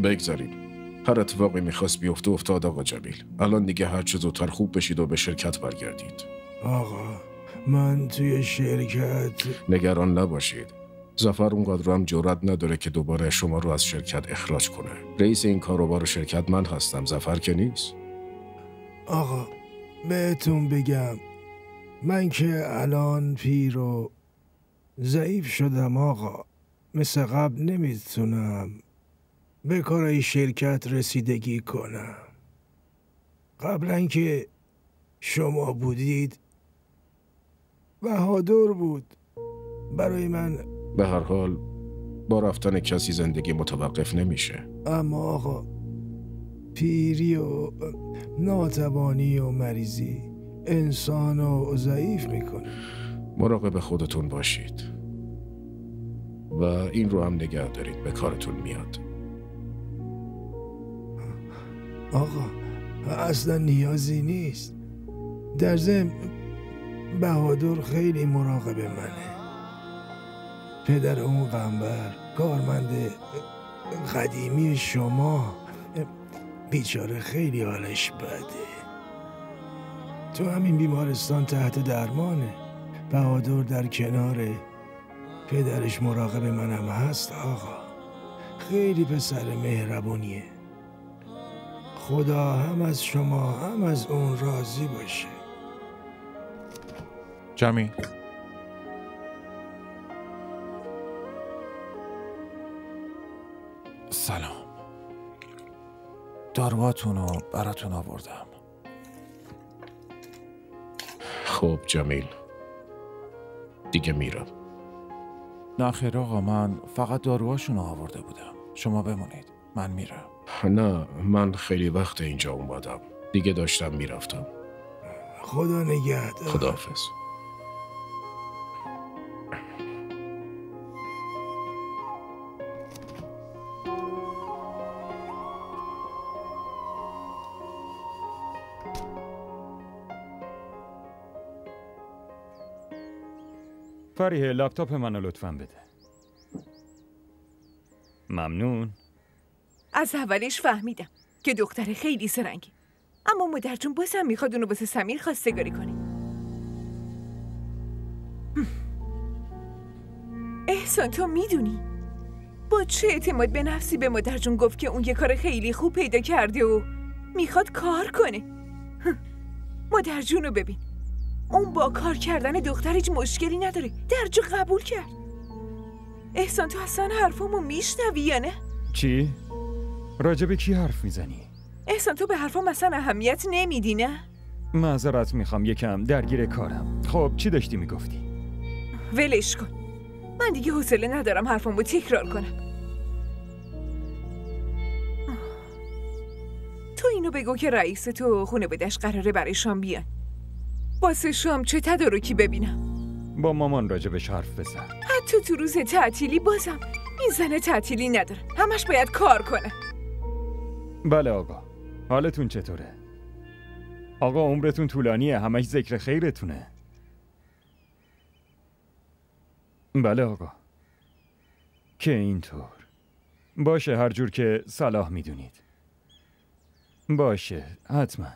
بگذاریم. هر اتفاقی میخواست بیفته افتاد آقا جمیل. الان دیگه هر چه زودتر خوب بشید و به شرکت برگردید. آقا من توی شرکت... نگران نباشید. ظفر اونقدر هم جرئت نداره که دوباره شما رو از شرکت اخراج کنه. رئیس این کاروبار شرکت من هستم، ظفر که نیست. آقا بهتون بگم من که الان پیر و ضعیف شدم آقا. مثل قبل نمیتونم به کارای شرکت رسیدگی کنم. قبلا که شما بودید بهادر بود برای من. به هر حال با رفتن کسی زندگی متوقف نمیشه. اما آقا پیری و ناتوانی و مریضی انسان رو ضعیف میکنه. مراقب خودتون باشید و این رو هم نگه دارید، به کارتون میاد. آقا اصلا نیازی نیست. در ضمن بهادر خیلی مراقب منه. پدر اون قنبر کارمند قدیمی شما بیچاره خیلی حالش بده. تو همین بیمارستان تحت درمانه. بهادر در کنار پدرش مراقب منم هست آقا. خیلی پسر مهربونیه. خدا هم از شما هم از اون راضی باشه. جمیل سلام. داروهاتون رو براتون آوردم. خب جمیل دیگه میرم. نه خیر آقا، من فقط داروهاشون رو آورده بودم. شما بمونید، من میرم. نه من خیلی وقت اینجا اومدم، دیگه داشتم میرفتم. خدا نگهدار. خداحافظ. فریه لپتاپ منو لطفاً بده. ممنون. از اولش فهمیدم که دختر خیلی سرنگی، اما مادر جون بازم میخواد اونو واسه سمیر خواستگاری کنه. احسان تو میدونی با چه اعتماد به نفسی به مادر جون گفت که اون یه کار خیلی خوب پیدا کرده و میخواد کار کنه. مادر جون رو ببین، اون با کار کردن دختر هیچ مشکلی نداره، درجا قبول کرد. احسان تو اصلا حرفامو میشنوی یا نه؟ چی؟ راجب کی حرف میزنی؟ احسان تو به حرفام اصلا اهمیت نمیدی نه؟ معذرت میخوام، یکم درگیر کارم. خب چی داشتی میگفتی؟ ولش کن، من دیگه حوصله ندارم حرفامو تکرار کنم. تو اینو بگو که رئیس تو خونه بدش قراره برای شام بیان. واسه شام چه تدارکی ببینم؟ با مامان راجبش حرف بزن. حتی تو روز تعطیلی بازم این زن تعطیلی نداره، همش باید کار کنه. بله آقا، حالتون چطوره؟ آقا عمرتون طولانیه، همش ذکر خیرتونه. بله آقا. که اینطور باشه، هر جور که صلاح میدونید. باشه حتما.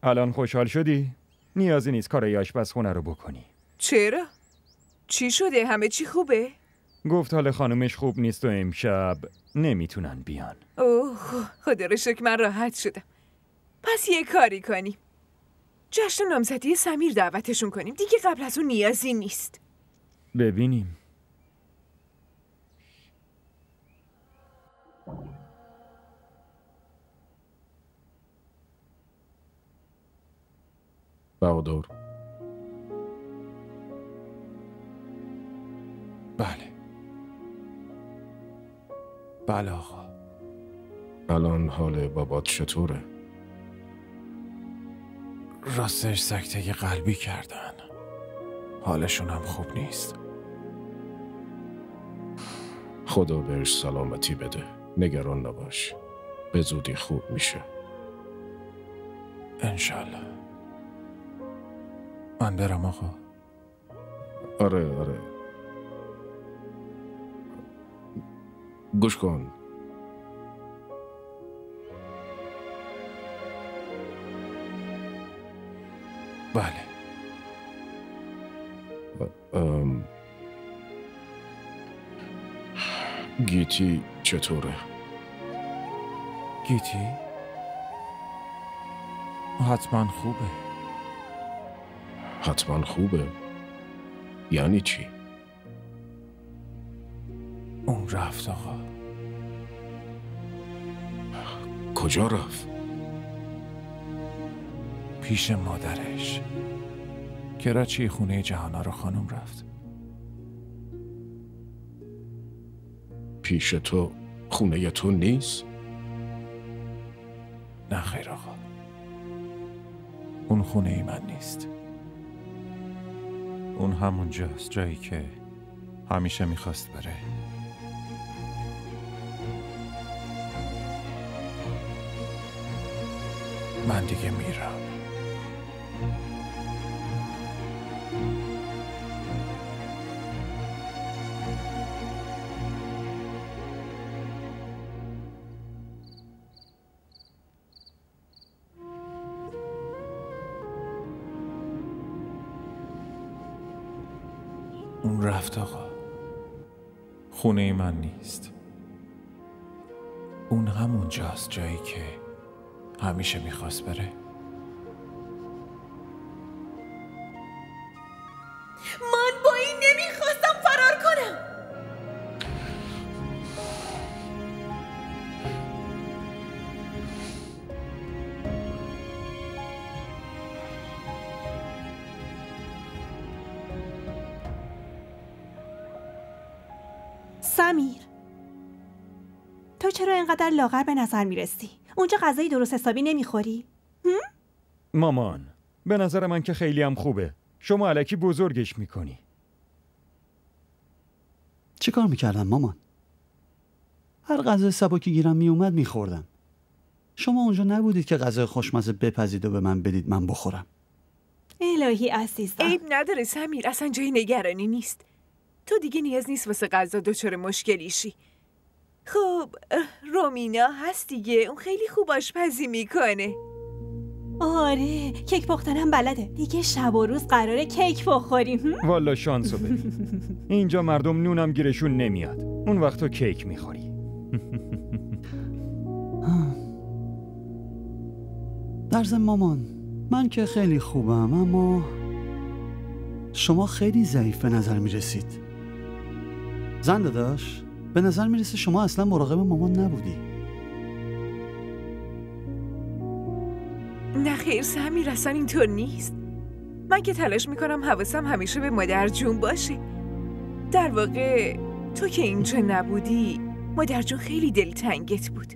الان خوشحال شدی؟ نیازی نیست کارای آشپزخونه رو بکنی. چرا؟ چی شده؟ همه چی خوبه؟ گفت حال خانومش خوب نیست و امشب نمیتونن بیان. اوه خدا رو شکر من راحت شدم. پس یه کاری کنیم، جشن نامزدی سمیر دعوتشون کنیم دیگه، قبل از اون نیازی نیست. ببینیم. بهادر. بله. بله آقا. الان حال بابات چطوره؟ راستش سکته قلبی کردن، حالشون هم خوب نیست. خدا بهش سلامتی بده، نگران نباش، به زودی خوب میشه. انشالله. من برم آقا. آره گوش کن. بله. گیتی چطوره؟ گیتی؟ حتما خوبه. حتما خوبه؟ یعنی چی؟ اون رفت آقا. کجا رفت؟ پیش مادرش. کراچی خونه جهانا رو خانم رفت. پیش تو خونه تو نیست؟ نه خیر آقا. اون خونه ای من نیست. اون همونجاست، جایی که همیشه میخواست بره. من دیگه میرم. اون رفت آقا. خونه من نیست. اون همونجاست، جایی که همیشه میخواست بره. من با این نمیخواستم فرار کنم. سمیر، تو چرا اینقدر لاغر به نظر میرسی؟ اونجا غذای درست حسابی نمیخوری؟ مامان، به نظر من که خیلی هم خوبه. شما الکی بزرگش میکنی. چه کار میکردم مامان؟ هر غذای سبکی گیرم میومد میخوردم. شما اونجا نبودید که غذای خوشمزه بپزید و به من بدید من بخورم. الهی عزیزم. عیب نداره سمیر، اصلا جای نگرانی نیست. تو دیگه نیاز نیست واسه غذا دچار مشکلی شی. خب رومینا هست دیگه، اون خیلی خوب آشپزی میکنه. آره، کیک پختنم بلده. دیگه شب و روز قراره کیک بخوریم. والا شانسو ببین. اینجا مردم نونم گیرشون نمیاد. اون وقت تو کیک میخوری. در ضمن مامان، من که خیلی خوبم، اما شما خیلی ضعیف به نظر میرسید. زن داداش، به نظر میرسه شما اصلا مراقب مامان نبودی. نه خیر سمیر، اصلا اینطور نیست. من که تلاش میکنم حواسم همیشه به مادر جون باشه. در واقع تو که اینجا نبودی مادر جون خیلی دلتنگت بود.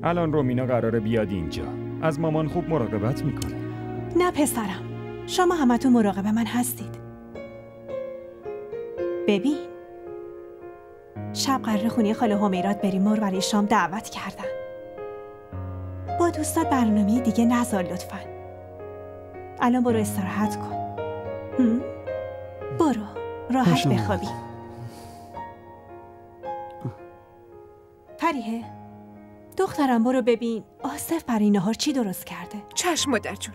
الان رومینا قراره بیاد اینجا. از مامان خوب مراقبت میکنه. نه پسرم، شما همتون مراقب من هستید. ببین، شب قراره خونه خاله همیرات بریم و برای شام دعوت کردن. با دوستات برنامه دیگه نذار لطفا. الان برو استراحت کن. برو راحت بخوابی. فریحه، دخترم برو ببین آصف برای نهار چی درست کرده. چشم مادر جون.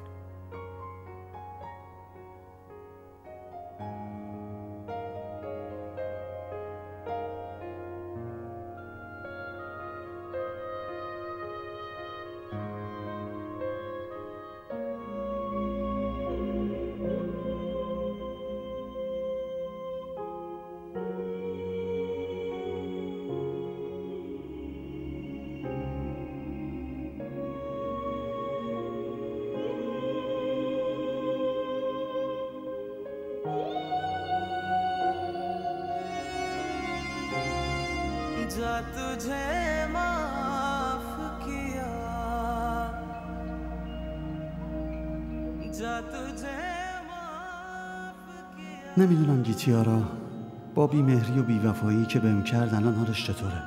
نمیدونم گیتیارا با بیمهری و بیوفایی که بهم کرد الان حالش چطوره.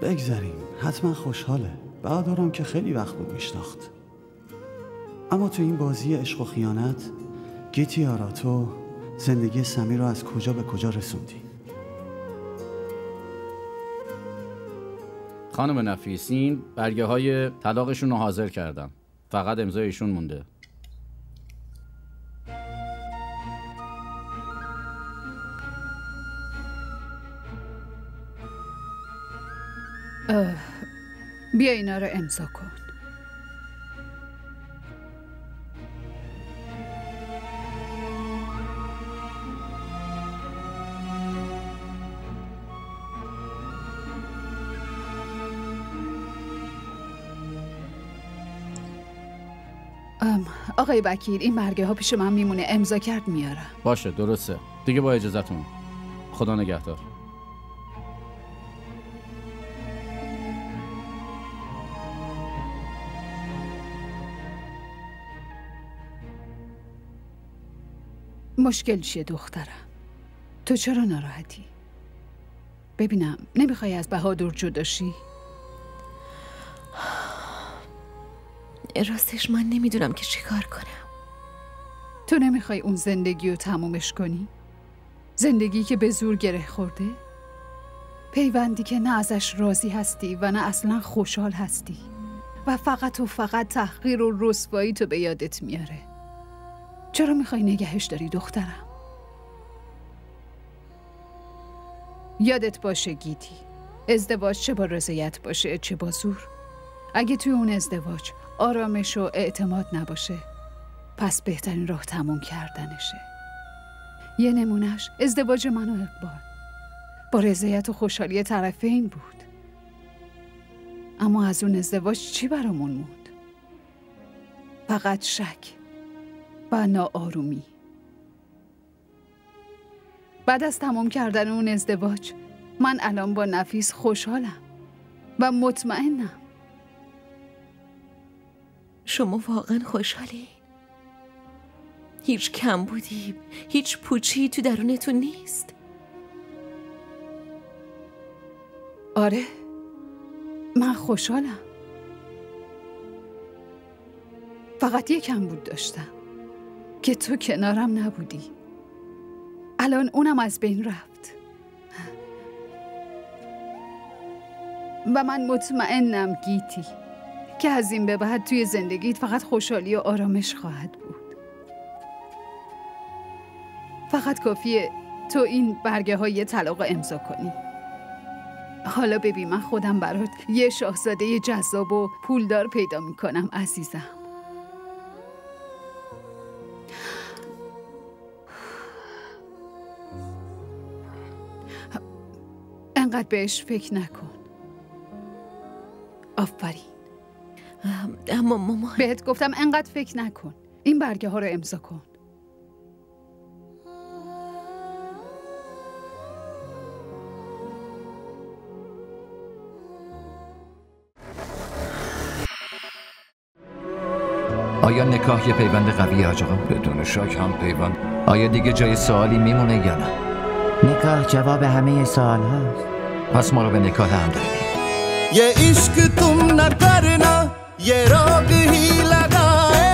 بگذاریم، حتما خوشحاله. بهادرم که خیلی وقت بود میشناخت. اما تو این بازی عشق و خیانت گیتیارا تو زندگی سمیر رو از کجا به کجا رسوندی. خانم نفیس، این برگه های طلاقشون رو حاضر کردم. فقط امضای ایشون مونده. بیا اینا رو امضا کن. آقای وکیل، این برگه ها پیش من میمونه، امضا کرد میارم. باشه، درسته. دیگه با اجازهتون. خدا نگهدار. مشکل چیه دخترم؟ تو چرا ناراحتی؟ ببینم نمیخوای از بهادر جدا شی؟ راستش من نمیدونم که چی کار کنم. تو نمیخوای اون زندگی رو تمومش کنی؟ زندگی که به زور گره خورده؟ پیوندی که نه ازش راضی هستی و نه اصلا خوشحال هستی و فقط تحقیر و رسوایی تو به یادت میاره. چرا میخوای نگهش داری دخترم؟ یادت باشه گیتی، ازدواج چه با رضایت باشه چه با زور، اگه توی اون ازدواج آرامش و اعتماد نباشه پس بهترین راه تموم کردنشه. یه نمونش ازدواج من و اقبال با رضایت و خوشحالی طرفین بود. اما از اون ازدواج چی برامون موند؟ فقط شک و ناآرومی. بعد از تمام کردن اون ازدواج من الان با نفیس خوشحالم و مطمئنم. شما واقعا خوشحالی؟ هیچ کم بودی، هیچ پوچی تو درونتون نیست؟ آره، من خوشحالم. فقط یک کم بود داشتم که تو کنارم نبودی. الان اونم از بین رفت و من مطمئنم گیتی که از این به بعد توی زندگیت فقط خوشحالی و آرامش خواهد بود. فقط کافیه تو این برگه های طلاق امضا کنی. حالا ببین من خودم برات یه شاهزاده جذاب و پولدار پیدا میکنم عزیزم. انقدر بهش فکر نکن. آفرین. اما مامان، بهت گفتم انقدر فکر نکن. این برگه ها رو امضا کن. آیا نکاح یه پیوند قویه حاج آقا؟ بدون شک هم پیوند. آیا دیگه جای سوالی میمونه یا نه؟ نکاح جواب همه سوال هاست. پس ما رو به نکاح هم داریم. ये इश्क तुम न करना ये रोग ही लगाए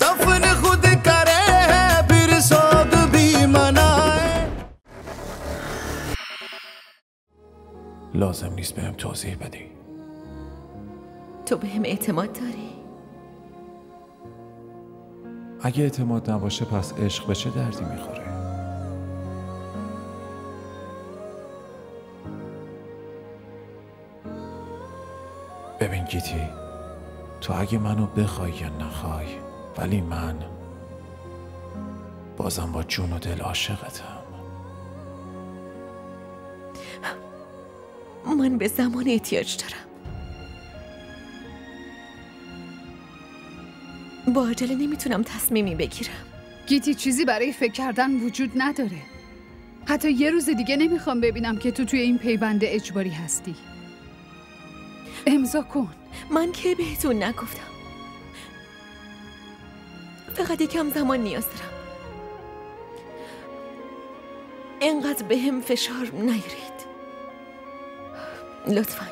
दफन खुद करे है फिर सोग भी मनाए. لازم نیست بهم توضیح بدی. تو بهم اعتماد داری؟ اگه اعتماد نباشه پس عشق به چه دردی میخوره؟ ببین گیتی، تو اگه منو بخوای یا نخوای ولی من بازم با جون و دل عاشقتم. من به زمان احتیاج دارم. با عجله نمیتونم تصمیمی بگیرم. گیتی چیزی برای فکر کردن وجود نداره. حتی یه روز دیگه نمیخوام ببینم که تو توی این پیوند اجباری هستی. امضا کن. من که بهتون نگفتم. فقط یکم زمان نیاز دارم. اینقدر به هم فشار نیارید لطفاً.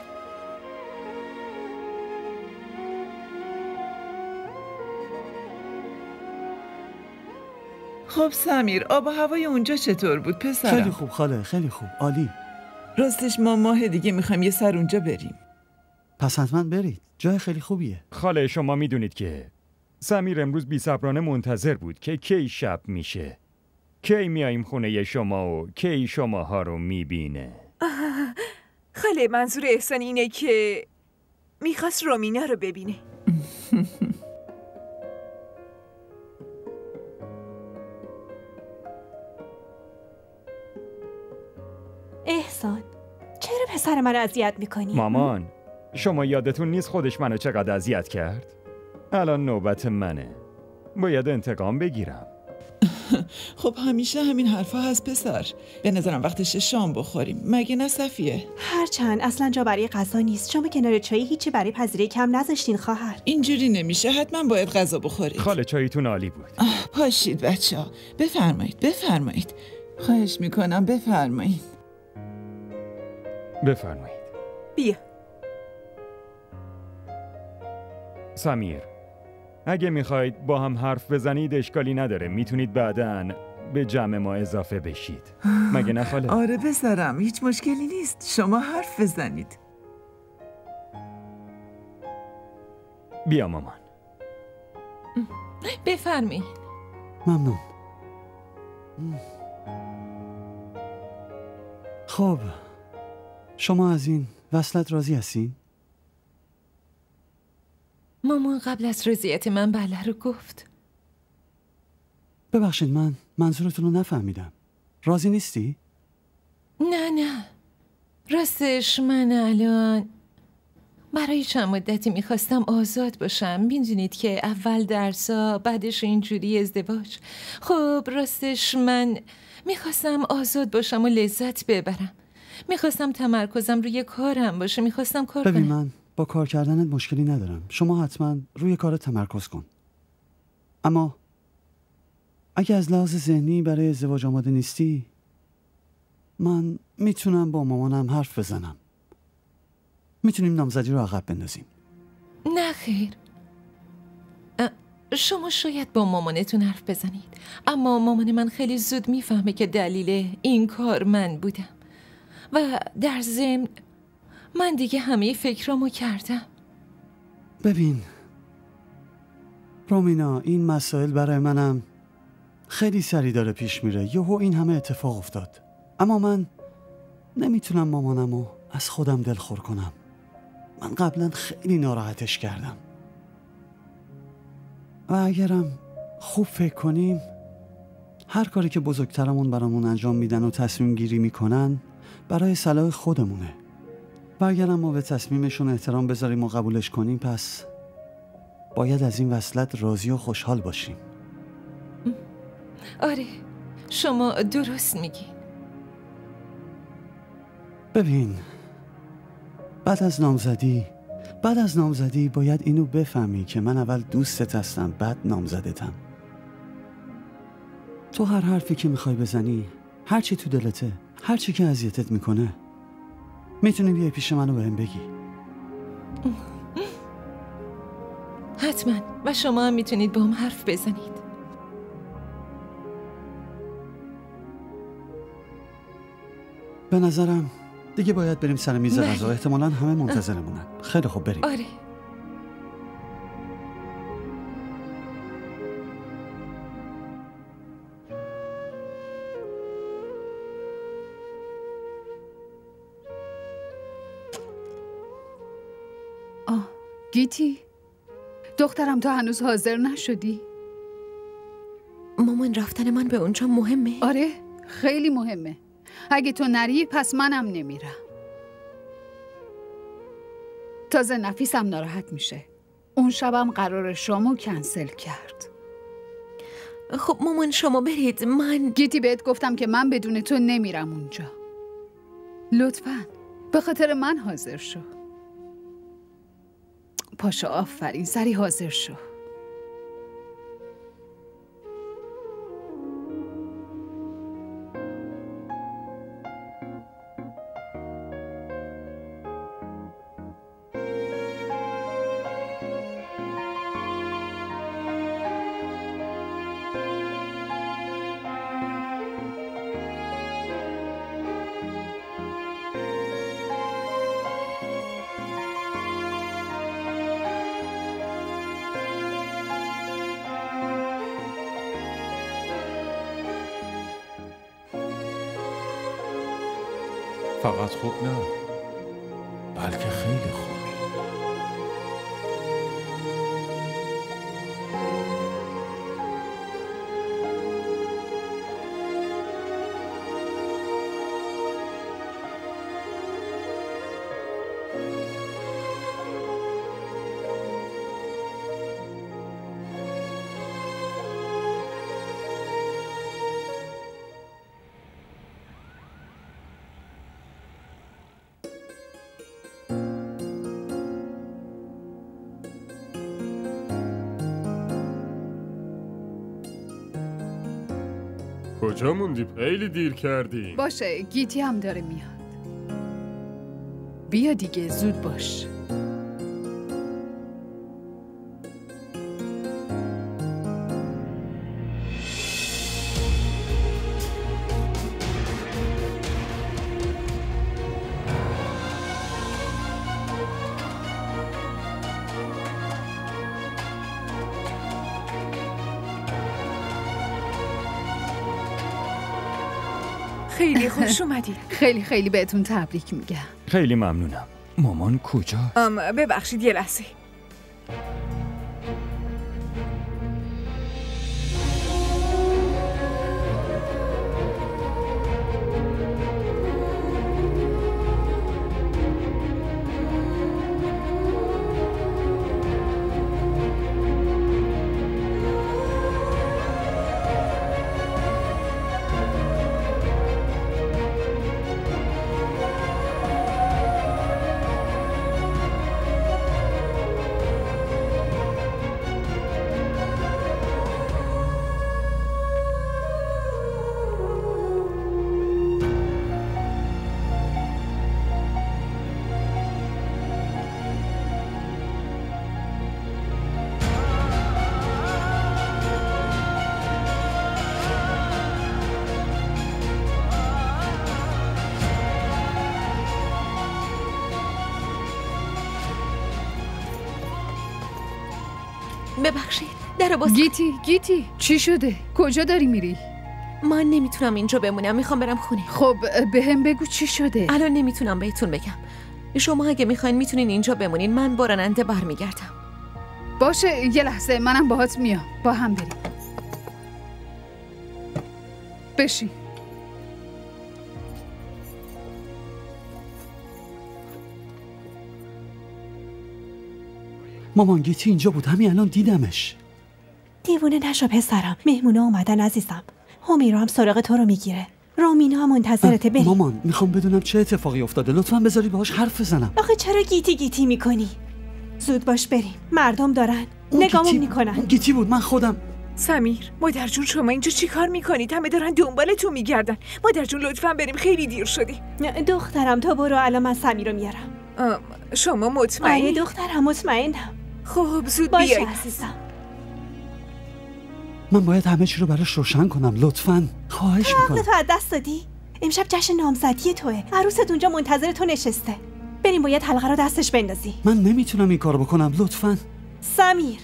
خب سمیر، آب و هوای اونجا چطور بود پسرم؟ خیلی خوب خاله، خیلی خوب، عالی. راستش ما ماه دیگه میخوایم یه سر اونجا بریم. پس حتما برید، جای خیلی خوبیه. خاله شما میدونید که سمیر امروز بی‌صبرانه منتظر بود که کی شب میشه، کی میاییم خونه شما و کی شماها رو میبینه. خاله منظور احسان اینه که میخواست رومینا رو ببینه. احسان چرا پسر من اذیت میکنی؟ مامان شما یادتون نیست خودش منو چقدر اذیت کرد؟ الان نوبت منه، باید انتقام بگیرم. خب همیشه همین حرفا هست پسر. به نظرم وقتشه شام بخوریم، مگه نه صفیه؟ هرچند اصلا جا برای غذا نیست. شما کنار چایی هیچی برای پذیرایی کم نذاشتین خواهر. اینجوری نمیشه، حتما باید غذا بخورید. خاله چایتون عالی بود. پاشید بچه‌ها، بفرمایید. خواهش میکنم بفرمایید. بیا. سمیر اگه میخواید با هم حرف بزنید اشکالی نداره، میتونید بعداً به جمع ما اضافه بشید، مگه نه خاله؟ آره پسرم، هیچ مشکلی نیست، شما حرف بزنید. بیا مامان. بفرمایید. ممنون. خب شما از این وصلت راضی هستین؟ مامان قبل از رضایت من بله رو گفت. ببخشید من منظورتون رو نفهمیدم. راضی نیستی؟ نه راستش من الان برای چند مدتی میخواستم آزاد باشم. میدونید که اول درسا بعدش اینجوری ازدواج. خب راستش من میخواستم آزاد باشم و لذت ببرم. میخواستم تمرکزم روی کارم باشه، میخواستم کار ببین کنم. من با کار کردنت مشکلی ندارم، شما حتما روی کار تمرکز کن. اما اگه از لحاظ ذهنی برای ازدواج آماده نیستی، من میتونم با مامانم حرف بزنم. میتونیم نامزدی رو عقب بندازیم. نه خیر، شما شاید با مامانتون حرف بزنید، اما مامان من خیلی زود میفهمه که دلیل این کار من بودم و در ضمن من دیگه همه فکرامو کردم. ببین رومینا، این مسائل برای منم خیلی سریع داره پیش میره. یهو این همه اتفاق افتاد، اما من نمیتونم مامانمو از خودم دلخور کنم. من قبلا خیلی ناراحتش کردم و اگرم خوب فکر کنیم هر کاری که بزرگترمون برامون انجام میدن و تصمیم گیری میکنن برای صلاح خودمونه و اگرم ما به تصمیمشون احترام بذاریم و قبولش کنیم، پس باید از این وصلت راضی و خوشحال باشیم. آره شما درست میگین. ببین بعد از نامزدی باید اینو بفهمی که من اول دوستت هستم، بعد نامزدتم. تو هر حرفی که میخوای بزنی، هر چی تو دلته، هر چی که اذیتت میکنه، میتونی بیای پیش منو بهم بگی. حتما، و شما هم میتونید با هم حرف بزنید. به نظرم دیگه باید بریم سر میز غذا، احتمالاً همه منتظرمونن. خیلی خوب بریم. آره. گیتی دخترم، تو هنوز حاضر نشدی؟ مامان رفتن من به اونجا مهمه؟ آره خیلی مهمه. اگه تو نری پس منم نمیرم. تازه نفیسم ناراحت میشه. اون شبم قرار شامو کنسل کرد. خب مامان شما برید، من گیتی بهت گفتم که من بدون تو نمیرم اونجا. لطفاً به خاطر من حاضر شو. پاشو، آفرین، سری حاضر شو. فقط خوب نه، بلکه خیلی خوب. کجا موندی؟ خیلی دیر کردی. باشه، گیتی هم داره میاد. بیا دیگه، زود باش. خیلی خوش اومدید. خیلی بهتون تبریک میگم. خیلی ممنونم. مامان کجا؟ ببخشید یه لحظه. ببخشید، درو باز. گیتی چی شده؟ کجا داری میری؟ من نمیتونم اینجا بمونم، میخوام برم خونه. خب بهم بگو چی شده؟ الان نمیتونم بهتون بگم. شما اگه میخواین میتونین اینجا بمونین، من با راننده برمیگردم. باشه، یه لحظه، منم باهات میام، با هم بریم. بشین. مامان گیتی اینجا بود، همین الان دیدمش. دیوونه نشو پسرم، مهمونا اومدن عزیزم. همیرا هم سراغ تو رو میگیره. رامینا هم منتظرته. بریم. مامان میخوام بدونم چه اتفاقی افتاده، لطفاً بذاری باهاش حرف بزنم. آخه چرا گیتی میکنی؟ زود باش بریم، مردم دارن نگامون میکنن. گیتی بود، من خودم. سمیر، مادر جون شما اینجا چی کار میکنید؟ همه دارن دنبالتون میگردن. مادر جون لطفاً بریم، خیلی دیر شدی. دخترم تو برو، الان من سمیر رو میارم. شما مطمئنی؟ آره دخترم، مطمئنم. خب زود باشه بیایید. عزیزم. من باید همه چی رو براش روشن کنم، لطفاً خواهش میکنم. تو از دست دادی؟ امشب جشن نامزدی توه، عروست اونجا منتظر تو نشسته. بریم، باید حلقه رو دستش بندازی. من نمیتونم این کارو بکنم، لطفاً. سمیر،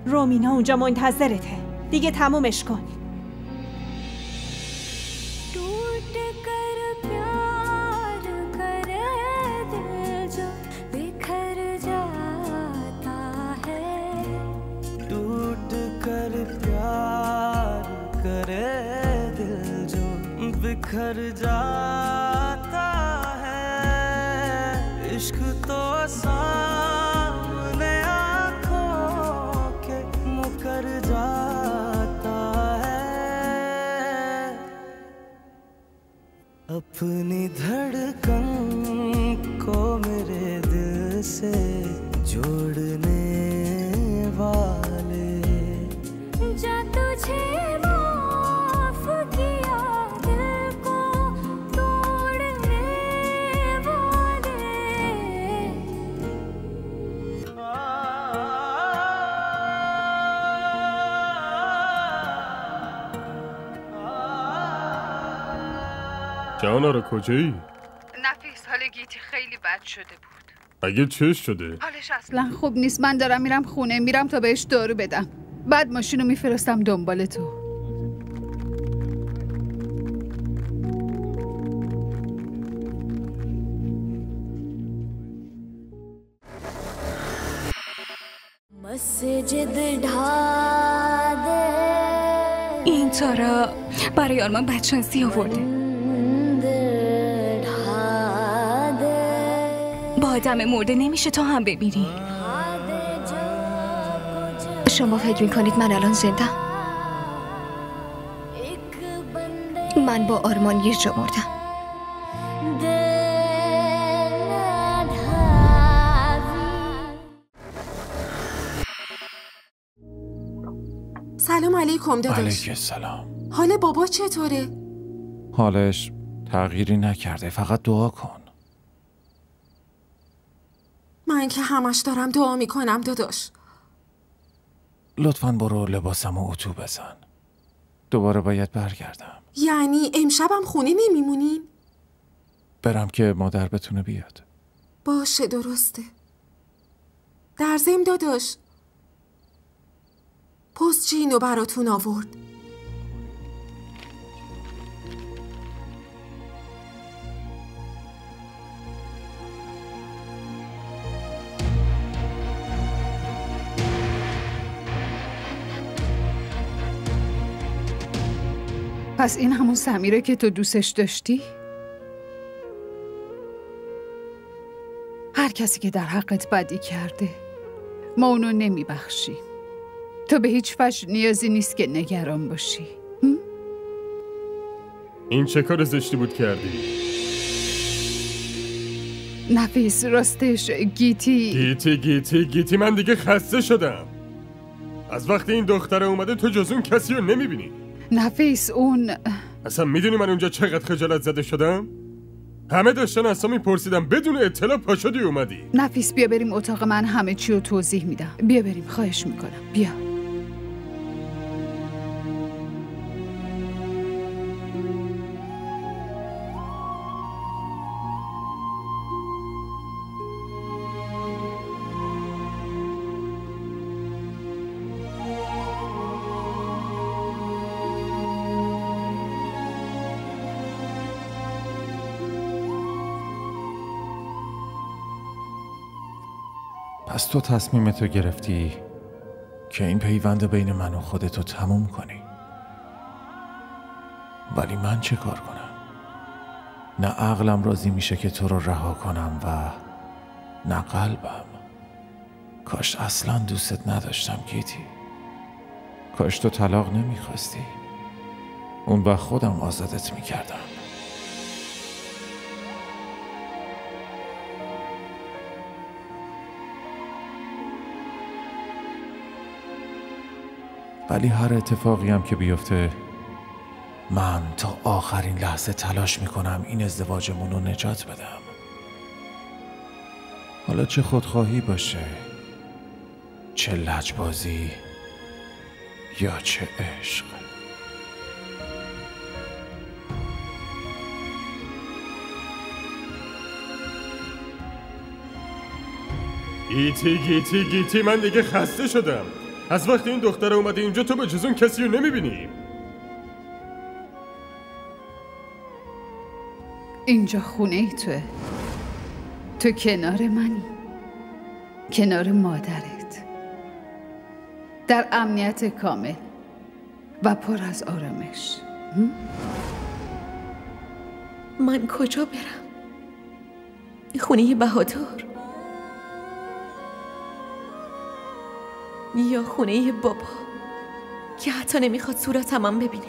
رومینا اونجا منتظرته، دیگه تمومش کن. बिखर जाता है इश्क तो सामने आँखों के मुकर जाता है अपनी धड़कन को मेरे दिल से जोड़ने वाले जा तुझे جانارا کجایی؟ نفیس، حال گیتی خیلی بد شده بود. اگه چه شده؟ حالش اصلا خوب نیست. من دارم میرم خونه، میرم تا بهش دارو بدم، بعد ماشین رو میفرستم دنبال تو. این تارا برای آرمان بدشانسی آورده. با آدم مرده نمیشه تو هم ببینی. شما فکر میکنید من الان زنده؟ من با آرمان یه جا مردم. سلام علیکم داداش. علیکم سلام. حال بابا چطوره؟ حالش تغییری نکرده، فقط دعا کن. من که همش دارم دعا میکنم داداش. لطفاً برو لباسمو اتو بزن. دوباره باید برگردم. یعنی امشبم خونه نمیمونین؟ برم که مادر بتونه بیاد. باشه درسته. در ضمن داداش پستچی اینو براتون آورد. پس این همون سمیره که تو دوستش داشتی؟ هر کسی که در حقت بدی کرده ما اونو نمیبخشیم. تو به هیچ وجه نیازی نیست که نگران باشی. این چه کار زشتی بود کردی؟ نفیس راستش گیتی من دیگه خسته شدم. از وقتی این دختره اومده تو جز اون کسی رو نمیبینی. نفیس اون اصلا میدونی من اونجا چقدر خجالت زده شدم؟ همه داشتن اصلا میپرسیدم بدون اطلاع پاشدی اومدی. نفیس بیا بریم اتاق من، همه چی رو توضیح میدم. بیا بریم، خواهش میکنم. بیا. پس تو تصمیمتو گرفتی که این پیوند بین من و خودتو تموم کنی. ولی من چه کار کنم؟ نه عقلم راضی میشه که تو رو رها کنم و نه قلبم. کاش اصلا دوستت نداشتم گیتی. کاش تو طلاق نمیخواستی. اون وقت خودم آزادت میکردم. ولی هر اتفاقی هم که بیفته من تا آخرین لحظه تلاش میکنم این ازدواجمون رو نجات بدم. حالا چه خودخواهی باشه، چه لجبازی یا چه عشق. گیتی من دیگه خسته شدم. از وقتی این دختره اومده اینجا تو به جز اون کسی رو نمیبینی. اینجا خونه ای توه. تو کنار منی، کنار مادرت، در امنیت کامل و پر از آرامش. من کجا برم؟ خونه بهادر یا خونه بابا که حتی نمیخواد صورتم هم ببینه؟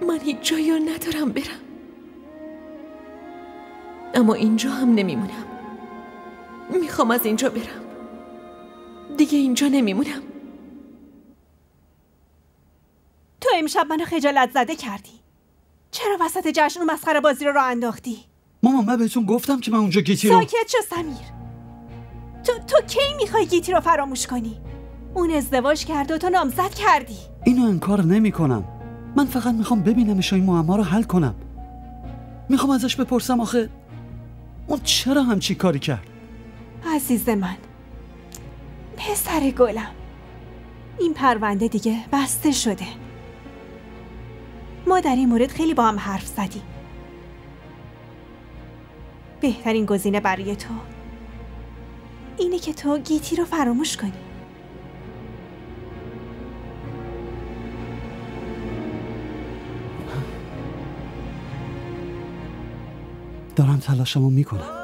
من هیچ جایی رو ندارم برم، اما اینجا هم نمیمونم. میخوام از اینجا برم. دیگه اینجا نمیمونم. تو امشب منو خجالت زده کردی. چرا وسط جشن اون مسخره بازی رو راه انداختی؟ مامان من بهتون گفتم که من اونجا گیتی رو... ساکت شو سمیر. تو کی میخوای گیتی رو فراموش کنی؟ اون ازدواج کرد و تو نامزد کردی. اینو انکار نمی کنم. من فقط میخوام ببینمش و این معما رو حل کنم. میخوام ازش بپرسم آخه اون چرا همچی کاری کرد؟ عزیز من، پسر گلم، این پرونده دیگه بسته شده. ما در این مورد خیلی با هم حرف زدیم. بهترین گزینه برای تو اینه که تو گیتی رو فراموش کنی. دارم تلاشمو میکنم.